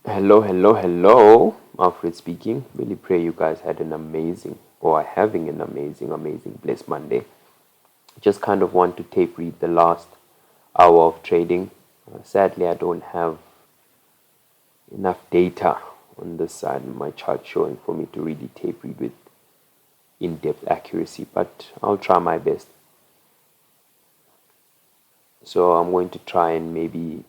Hello, hello, hello. Alfred speaking. Really pray you guys had an amazing or are having an amazing, blessed Monday. Just kind of want to tape read the last hour of trading. Sadly, I don't have enough data on this side of my chart showing for me to really tape read with in-depth accuracy, but I'll try my best. So I'm going to try and maybe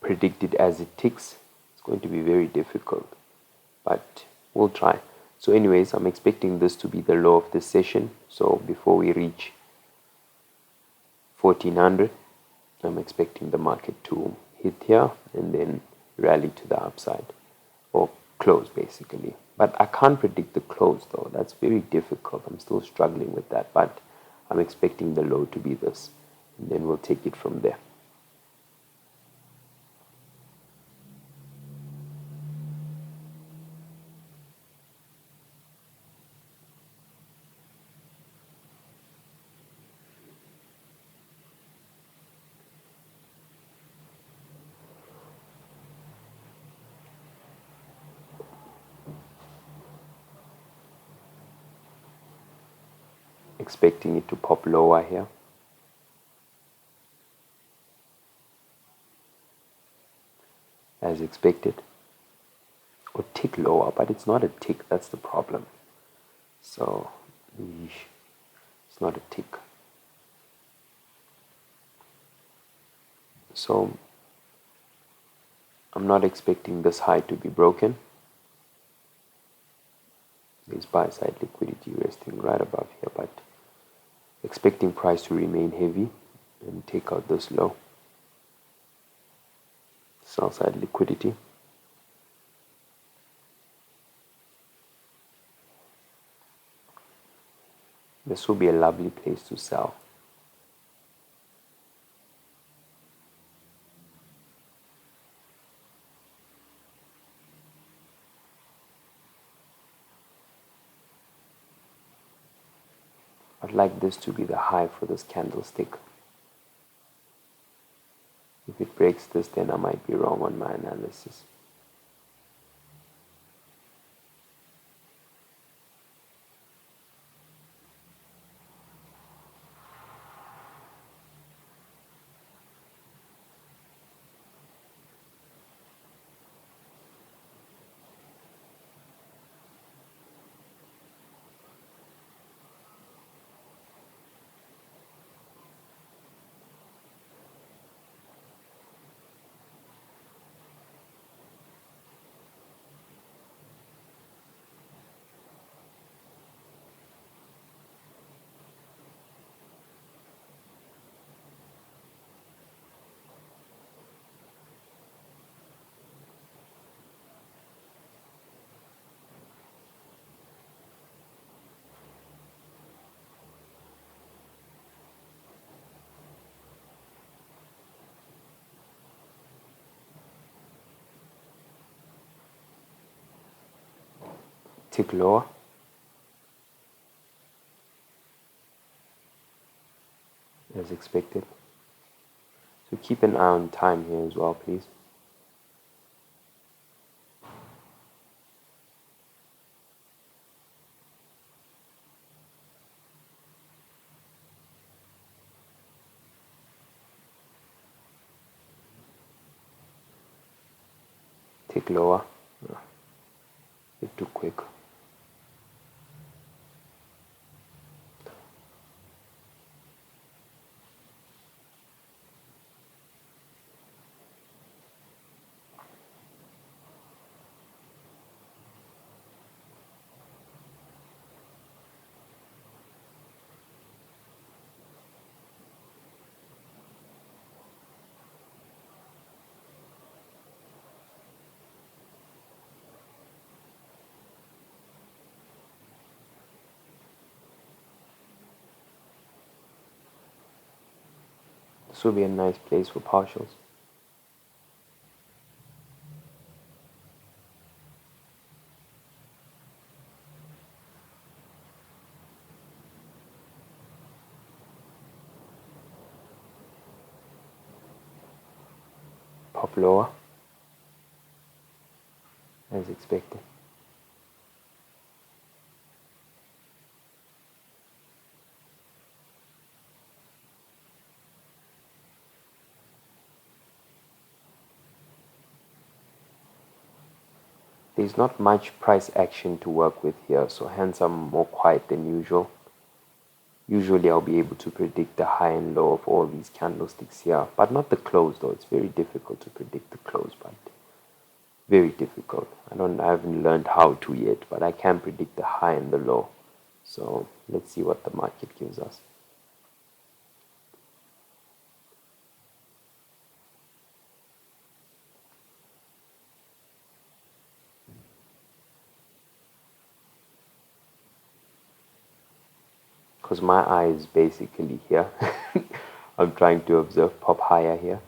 predict it as it ticks. It's going to be very difficult, but we'll try. So anyways, I'm expecting this to be the low of this session. So before we reach 1400, I'm expecting the market to hit here and then rally to the upside or close basically. But I can't predict the close though. That's very difficult. I'm still struggling with that, but I'm expecting the low to be this, and then we'll take it from there. Expecting it to pop lower here. As expected, or tick lower, but it's not a tick, that's the problem. So it's not a tick. So I'm not expecting this high to be broken. There's buy side liquidity resting right above here, but expecting price to remain heavy and take out this low. Sell side liquidity. This will be a lovely place to sell. I'd like this to be the high for this candlestick. If it breaks this, then I might be wrong on my analysis. Tick lower. As expected. So keep an eye on time here as well, please. Tick lower. Bit too quick. This will be a nice place for partials. Pop Pop lower as expected. There's not much price action to work with here, so hence I'm more quiet than usual. Usually I'll be able to predict the high and low of all these candlesticks here, but not the close though. It's very difficult to predict the close, but very difficult. I haven't learned how to yet, but I can predict the high and the low. So let's see what the market gives us. Because my eye is basically here. I'm trying to observe pop higher here.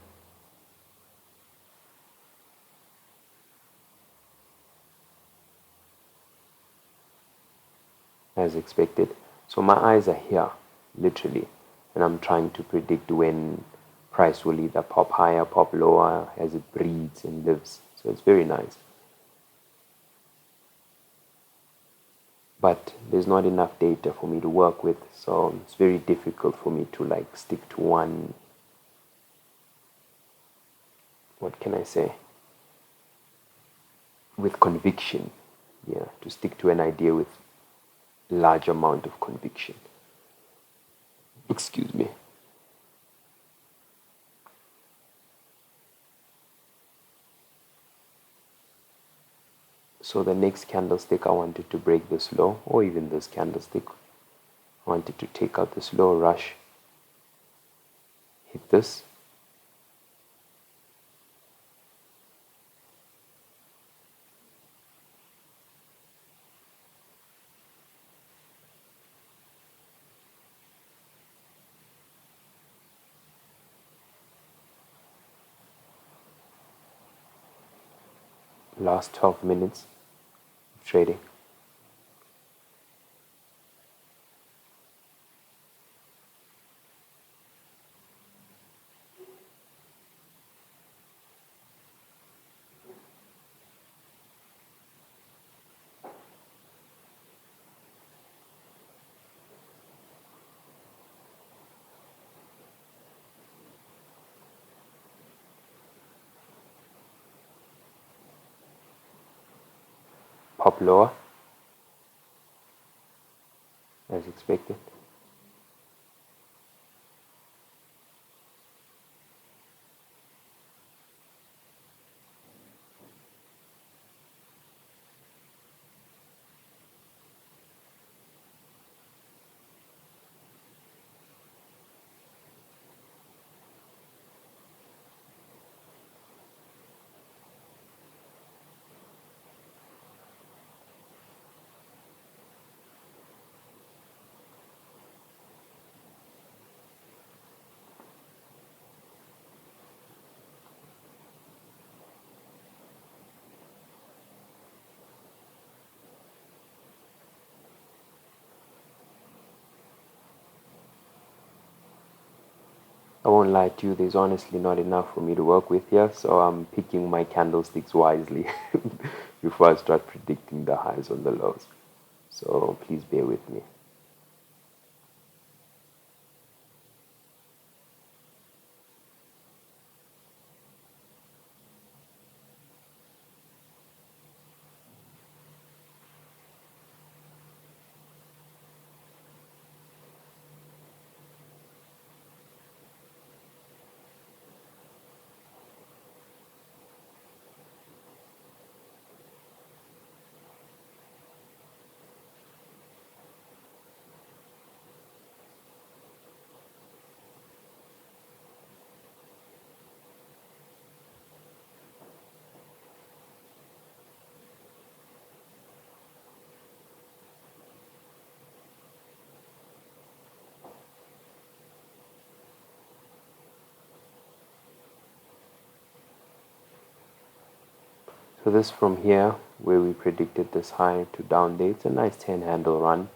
As expected. So my eyes are here, literally. And I'm trying to predict when price will either pop higher, pop lower, as it breathes and lives. So it's very nice. But there's not enough data for me to work with, so it's very difficult for me to like stick to one, what can I say, with conviction. Yeah, to stick to an idea with large amount of conviction. Excuse me. So the next candlestick, I wanted to break this low, or even this candlestick. I wanted to take out this low, rush, hit this. Last 12 minutes of trading. Pop lower as expected. I won't lie to you, there's honestly not enough for me to work with here, so I'm picking my candlesticks wisely before I start predicting the highs or the lows. So please bear with me. So this from here, where we predicted this high to down day, it's a nice 10 handle run.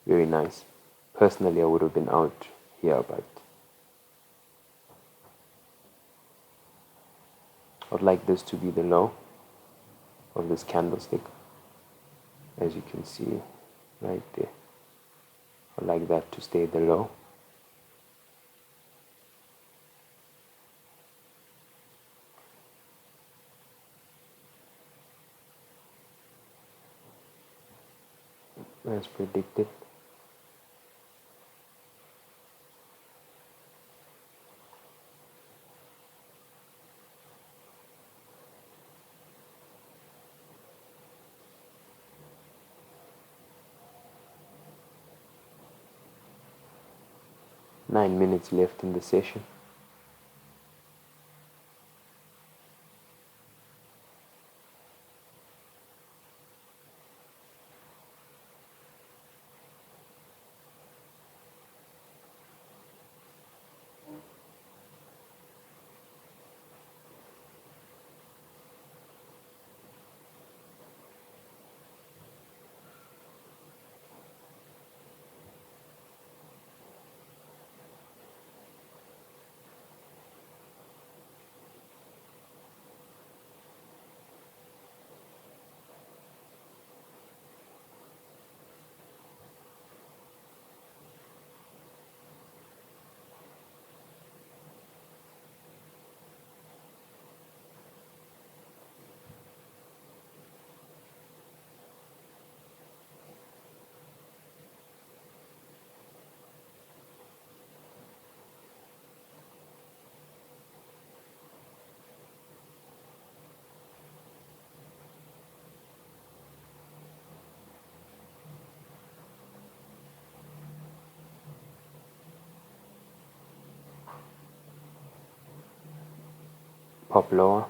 Very nice. Personally, I would have been out here, but I would like this to be the low of this candlestick, as you can see right there. I would like that to stay the low. As predicted. Nine minutes left in the session. Pop lower.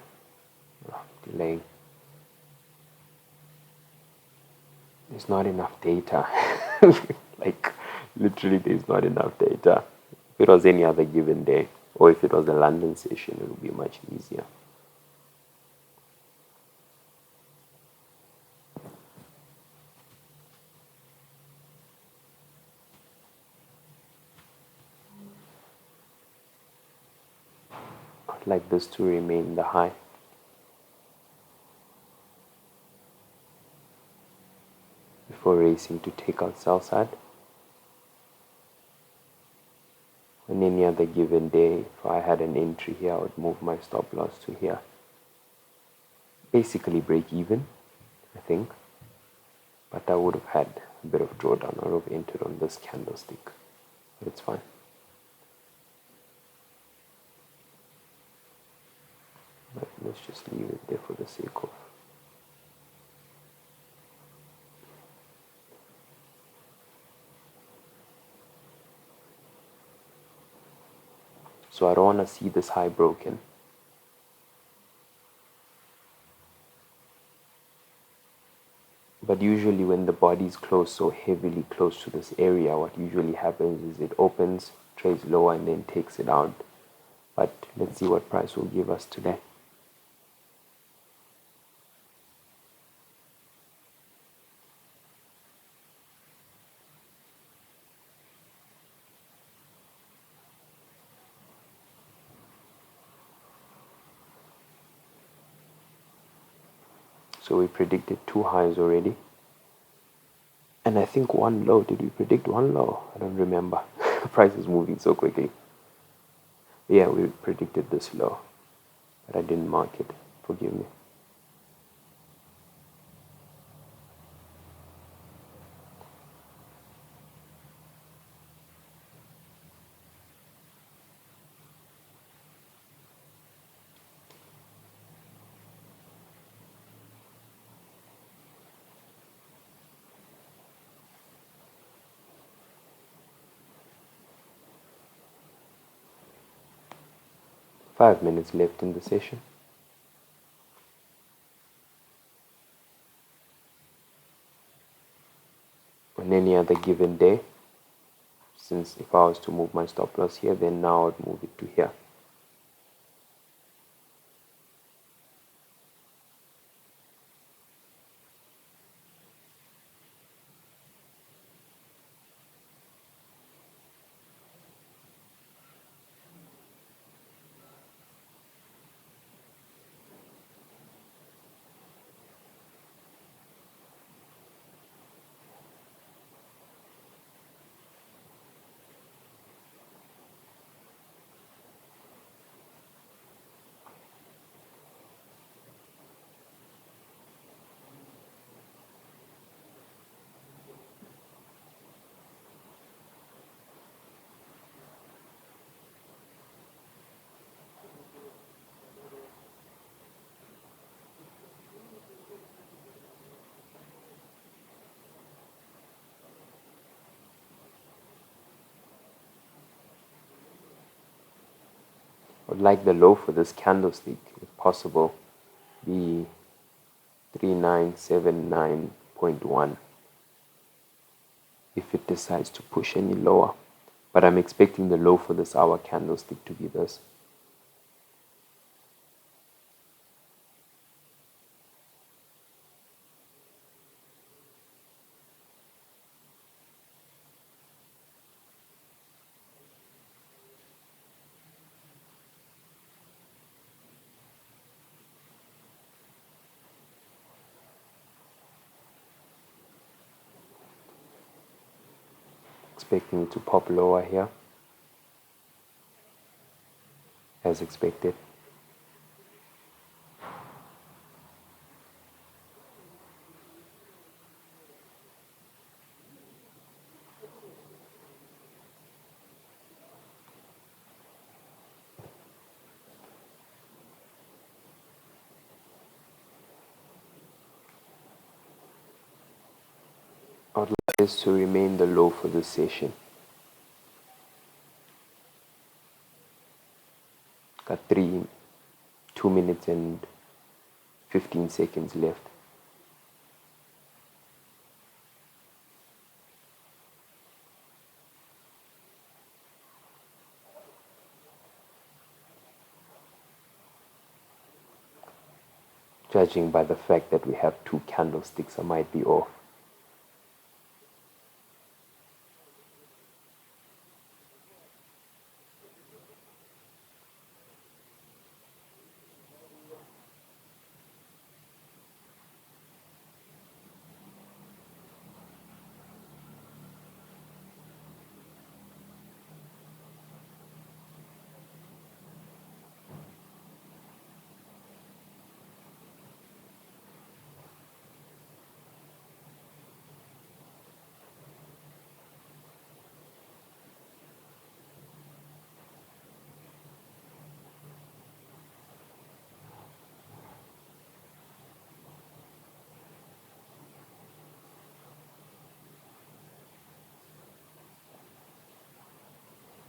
Delay. There's not enough data. Like, literally, there's not enough data. If it was any other given day, or if it was a London session, it would be much easier. I'd like this to remain the high. Before racing to take out sell side. On any other given day, if I had an entry here, I would move my stop loss to here. Basically break even, I think. But I would have had a bit of drawdown. I would have entered on this candlestick. But it's fine. But let's just leave it there for the sake of. So I don't want to see this high broken. But usually when the body is close, so heavily close to this area, what usually happens is it opens, trades lower, and then takes it out. But let's see what price will give us today. So we predicted two highs already. And I think one low. Did we predict one low? I don't remember. The price is moving so quickly. Yeah, we predicted this low. But I didn't mark it. Forgive me. Five minutes left in the session. On any other given day, since if I was to move my stop loss here, then now I'd move it to here. would like the low for this candlestick, if possible, be 3979.1 if it decides to push any lower. But I'm expecting the low for this hour candlestick to be this. Expecting it to pop lower here, as expected. I would like this to remain the low for this session. Got 2 minutes and 15 seconds left. Judging by the fact that we have 2 candlesticks, I might be off.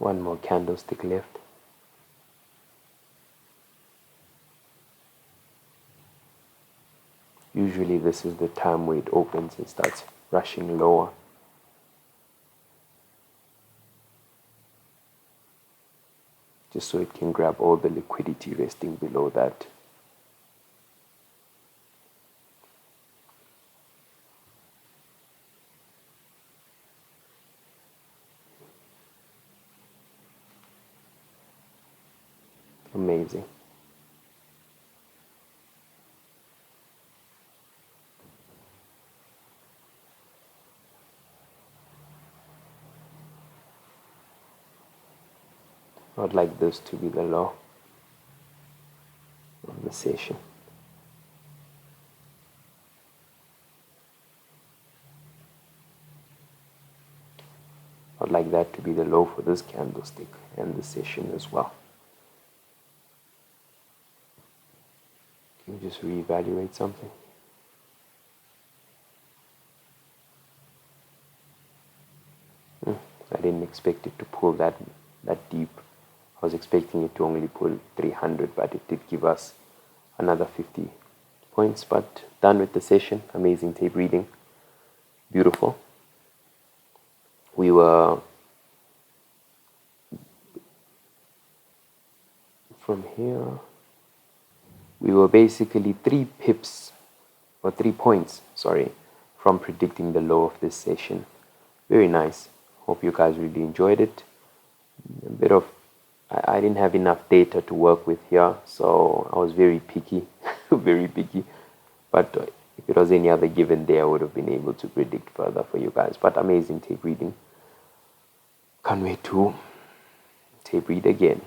One more candlestick left. Usually this is the time where it opens and starts rushing lower. Just so it can grab all the liquidity resting below that. Amazing. I would like this to be the low of the session. I would like that to be the low for this candlestick and the session as well. Can you just reevaluate something? I didn't expect it to pull that deep. I was expecting it to only pull 300, but it did give us another 50 points. But done with the session. Amazing tape reading. Beautiful. We were from here. We were basically 3 pips or 3 points, sorry, from predicting the low of this session. Very nice. Hope you guys really enjoyed it. A bit of, I didn't have enough data to work with here, so I was very picky, very picky. But if it was any other given day, I would have been able to predict further for you guys. But amazing tape reading. Can't wait to tape read again.